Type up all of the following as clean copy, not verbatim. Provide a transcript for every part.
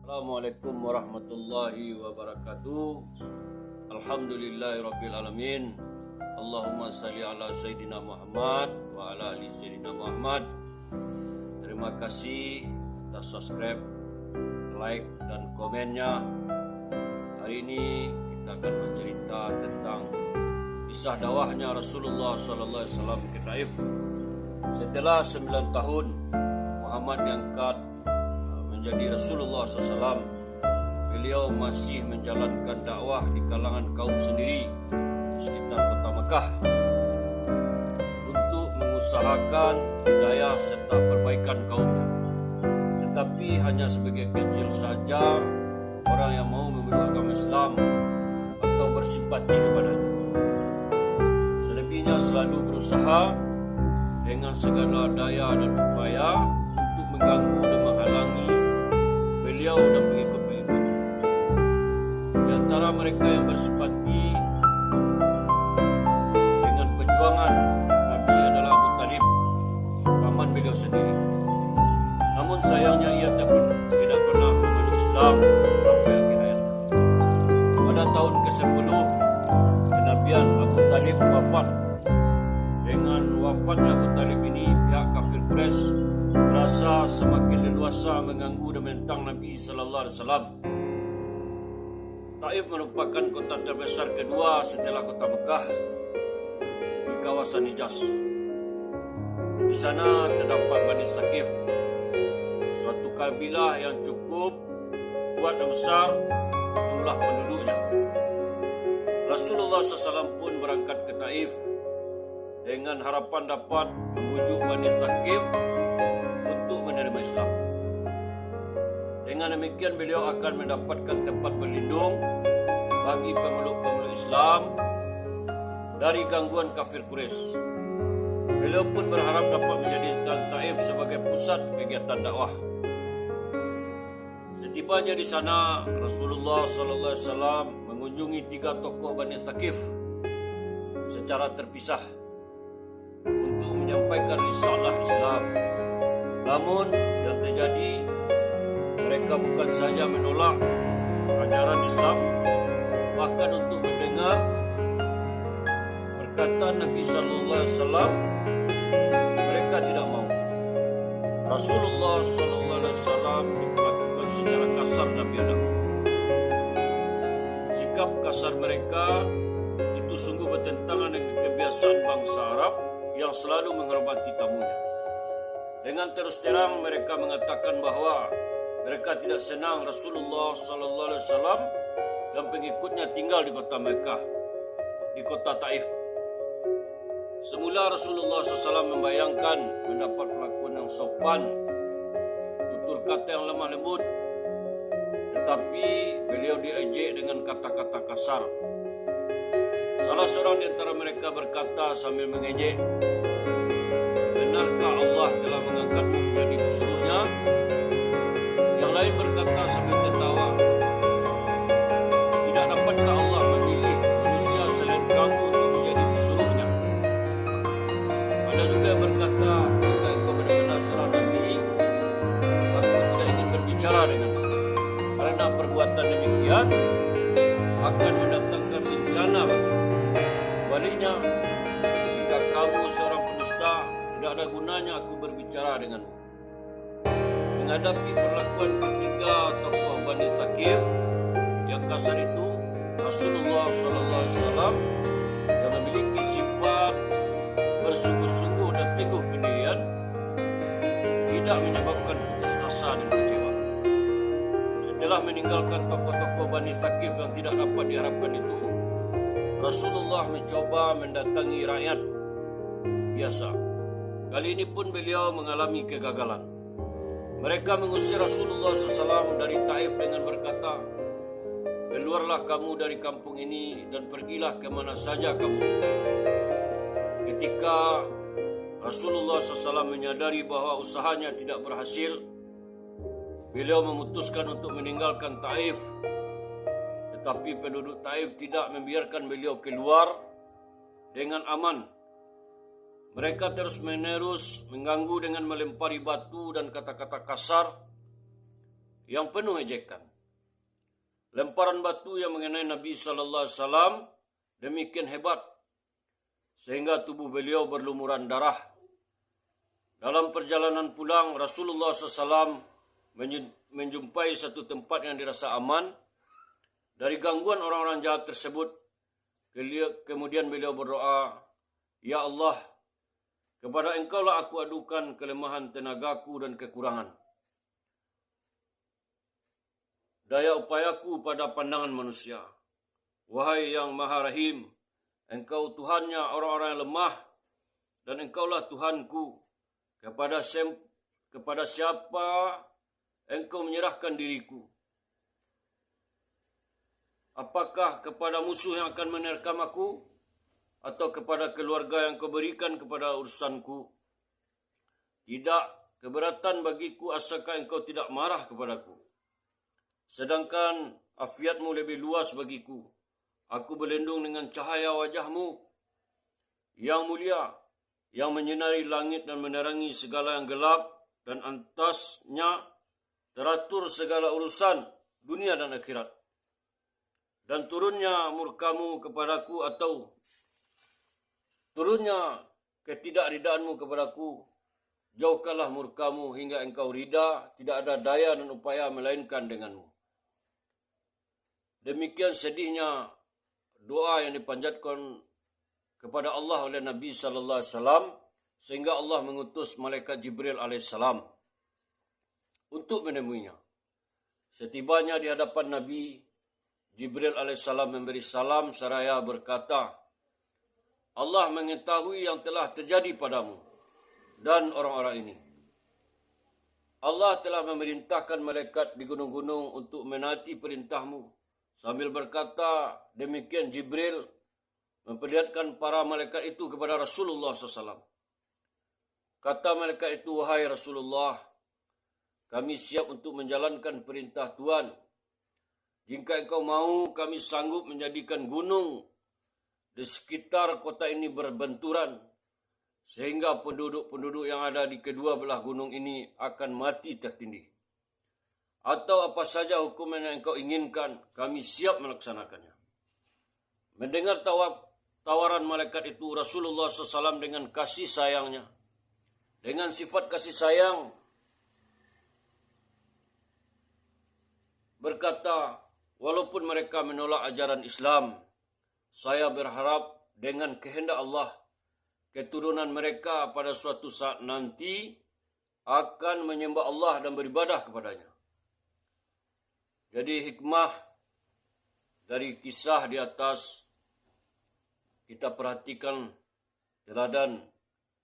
Assalamualaikum warahmatullahi wabarakatuh. Alhamdulillahirabbil alamin. Allahumma salli ala Sayyidina Muhammad wa ala ali Sayyidina Muhammad. Terima kasih atas subscribe, like dan komennya. Hari ini kita akan bercerita tentang kisah dakwahnya Rasulullah SAW ke Taif. Setelah 9 tahun Muhammad diangkat menjadi Rasulullah SAW, beliau masih menjalankan dakwah di kalangan kaum sendiri di sekitar kota Mekah untuk mengusahakan hidayah serta perbaikan kaumnya. Tetapi hanya sebagai kecil saja orang yang mau memeluk agama Islam atau bersimpati kepadanya. Selebihnya selalu berusaha dengan segala daya dan upaya untuk mengganggu dan menghalangi beliau dan pengikut-pengikutnya. Di antara mereka yang bersimpati dengan perjuangan Nabi adalah Abu Talib, paman beliau sendiri. Namun sayangnya ia tidak pernah memeluk Islam sampai akhir hayat. Pada tahun ke-10 kenabian, Abu Talib wafat. Dengan wafatnya Abu Talib ini, pihak kafir Quraisy merasa semakin leluasa mengganggu dan menentang Nabi sallallahu alaihi wasallam. Taif merupakan kota terbesar kedua setelah kota Mekah di kawasan Hijaz. Di sana terdapat Bani Saqif, suatu kabilah yang cukup kuat dan besar jumlah penduduknya. Rasulullah SAW pun berangkat ke Taif dengan harapan dapat membujuk Bani Saqif untuk menerima Islam. Dengan demikian beliau akan mendapatkan tempat berlindung bagi pemeluk-pemeluk Islam dari gangguan kafir Quraisy. Beliau pun berharap dapat menjadikan Taif sebagai pusat kegiatan dakwah. Setibanya di sana, Rasulullah SAW mengunjungi 3 tokoh Bani Saqif secara terpisah untuk menyampaikan risalah Islam. Namun yang terjadi, mereka bukan saja menolak ajaran Islam, bahkan untuk mendengar perkataan Nabi sallallahu alaihi wasallam mereka tidak mau. Rasulullah sallallahu alaihi wasallam diperlakukan secara kasar dan biadab. Sikap kasar mereka itu sungguh bertentangan dengan kebiasaan bangsa Arab yang selalu menghormati tamunya. Dengan terus terang mereka mengatakan bahwa mereka tidak senang Rasulullah SAW dan pengikutnya tinggal di kota Mekah, di kota Taif. Semula Rasulullah SAW membayangkan mendapat perlakuan yang sopan, tutur kata yang lemah lembut, tetapi beliau diejek dengan kata-kata kasar. Salah seorang di antara mereka berkata sambil mengejek, "Benarkah Allah telah mengangkatmu menjadi pesuruhnya?" Yang lain berkata sambil tertawa, "Tidak dapatkah Allah memilih manusia selain kamu untuk menjadi pesuruhnya?" Ada juga yang berkata, "Jika engkau benar-benar seorang Nabi, aku tidak ingin berbicara denganmu, karena perbuatan demikian akan mendatangkan bencana bagimu. Sebaliknya, jika kamu seorang pendusta, tidak ada gunanya aku berbicara denganmu." Menghadapi perlakuan ketiga tokoh Bani Saqif yang kasar itu, Rasulullah SAW yang memiliki sifat bersungguh-sungguh dan teguh pendirian tidak menyebabkan putus asa dan kecewa. Setelah meninggalkan tokoh-tokoh Bani Saqif yang tidak dapat diharapkan itu, Rasulullah mencoba mendatangi rakyat biasa. Kali ini pun beliau mengalami kegagalan. Mereka mengusir Rasulullah SAW dari Taif dengan berkata, "Keluarlah kamu dari kampung ini dan pergilah kemana saja kamu suka." Ketika Rasulullah SAW menyadari bahwa usahanya tidak berhasil, beliau memutuskan untuk meninggalkan Taif. Tetapi penduduk Taif tidak membiarkan beliau keluar dengan aman. Mereka terus-menerus mengganggu dengan melempari batu dan kata-kata kasar yang penuh ejekan. Lemparan batu yang mengenai Nabi SAW demikian hebat sehingga tubuh beliau berlumuran darah. Dalam perjalanan pulang, Rasulullah SAW menjumpai satu tempat yang dirasa aman dari gangguan orang-orang jahat tersebut. Kemudian beliau berdoa, "Ya Allah, kepada Engkaulah aku adukan kelemahan tenagaku dan kekurangan. Daya upayaku pada pandangan manusia. Wahai yang Maha Rahim, Engkau Tuhannya orang-orang yang lemah, dan Engkaulah Tuhanku. Kepada siapa Engkau menyerahkan diriku? Apakah kepada musuh yang akan menerkam aku, atau kepada keluarga yang Kau berikan kepada urusanku? Tidak keberatan bagiku asalkan Engkau tidak marah kepadaku. Sedangkan afiatmu lebih luas bagiku. Aku berlindung dengan cahaya wajahmu yang mulia, yang menyinari langit dan menerangi segala yang gelap, dan atasnya teratur segala urusan dunia dan akhirat. Dan turunnya murkamu kepadaku atau turunnya ketidakridaanmu kepadaku, jauhkanlah murkamu hingga Engkau rida, tidak ada daya dan upaya melainkan denganmu." Demikian sedihnya doa yang dipanjatkan kepada Allah oleh Nabi SAW, sehingga Allah mengutus malaikat Jibril alaihissalam untuk menemuinya. Setibanya di hadapan Nabi, Jibril alaihissalam memberi salam seraya berkata, "Allah mengetahui yang telah terjadi padamu dan orang-orang ini. Allah telah memerintahkan malaikat di gunung-gunung untuk menaati perintahmu." Sambil berkata demikian, Jibril memperlihatkan para malaikat itu kepada Rasulullah SAW. Kata malaikat itu, "Wahai Rasulullah, kami siap untuk menjalankan perintah Tuhan. Jika engkau mau, kami sanggup menjadikan gunung di sekitar kota ini berbenturan, sehingga penduduk-penduduk yang ada di kedua belah gunung ini akan mati tertindih. Atau apa saja hukuman yang engkau inginkan, kami siap melaksanakannya." Mendengar tawaran malaikat itu, Rasulullah SAW dengan kasih sayangnya, dengan sifat kasih sayang, berkata, "Walaupun mereka menolak ajaran Islam, saya berharap dengan kehendak Allah, keturunan mereka pada suatu saat nanti akan menyembah Allah dan beribadah kepadanya." Jadi hikmah dari kisah di atas, kita perhatikan teladan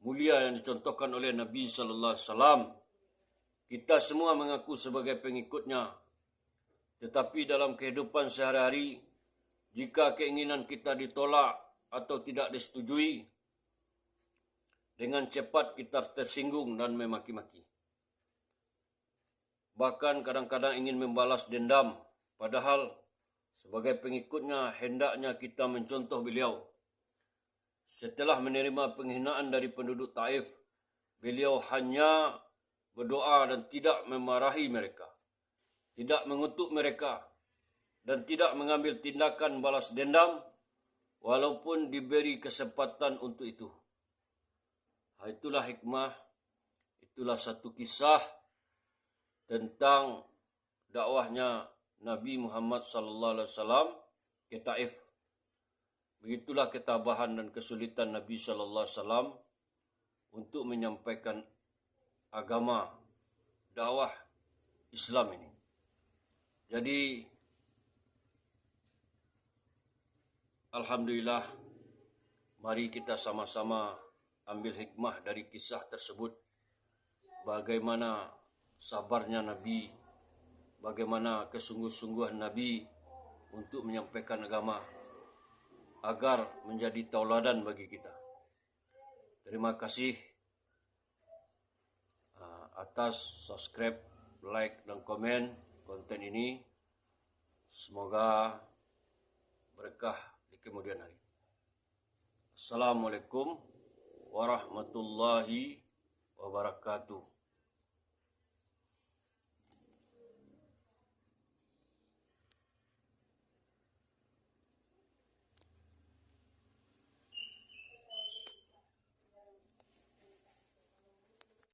mulia yang dicontohkan oleh Nabi SAW. Kita semua mengaku sebagai pengikutnya, tetapi dalam kehidupan sehari-hari, jika keinginan kita ditolak atau tidak disetujui, dengan cepat kita tersinggung dan memaki-maki. Bahkan kadang-kadang ingin membalas dendam, padahal sebagai pengikutnya hendaknya kita mencontoh beliau. Setelah menerima penghinaan dari penduduk Taif, beliau hanya berdoa dan tidak memarahi mereka, tidak mengutuk mereka, dan tidak mengambil tindakan balas dendam walaupun diberi kesempatan untuk itu. Itulah hikmah, itulah satu kisah tentang dakwahnya Nabi Muhammad SAW ke Taif. Begitulah ketabahan dan kesulitan Nabi SAW untuk menyampaikan agama dakwah Islam ini. Jadi alhamdulillah, mari kita sama-sama ambil hikmah dari kisah tersebut. Bagaimana sabarnya Nabi, bagaimana kesungguh-sungguhan Nabi untuk menyampaikan agama agar menjadi tauladan bagi kita. Terima kasih atas subscribe, like, dan komen konten ini. Semoga berkah di kemudian hari. Assalamualaikum warahmatullahi wabarakatuh.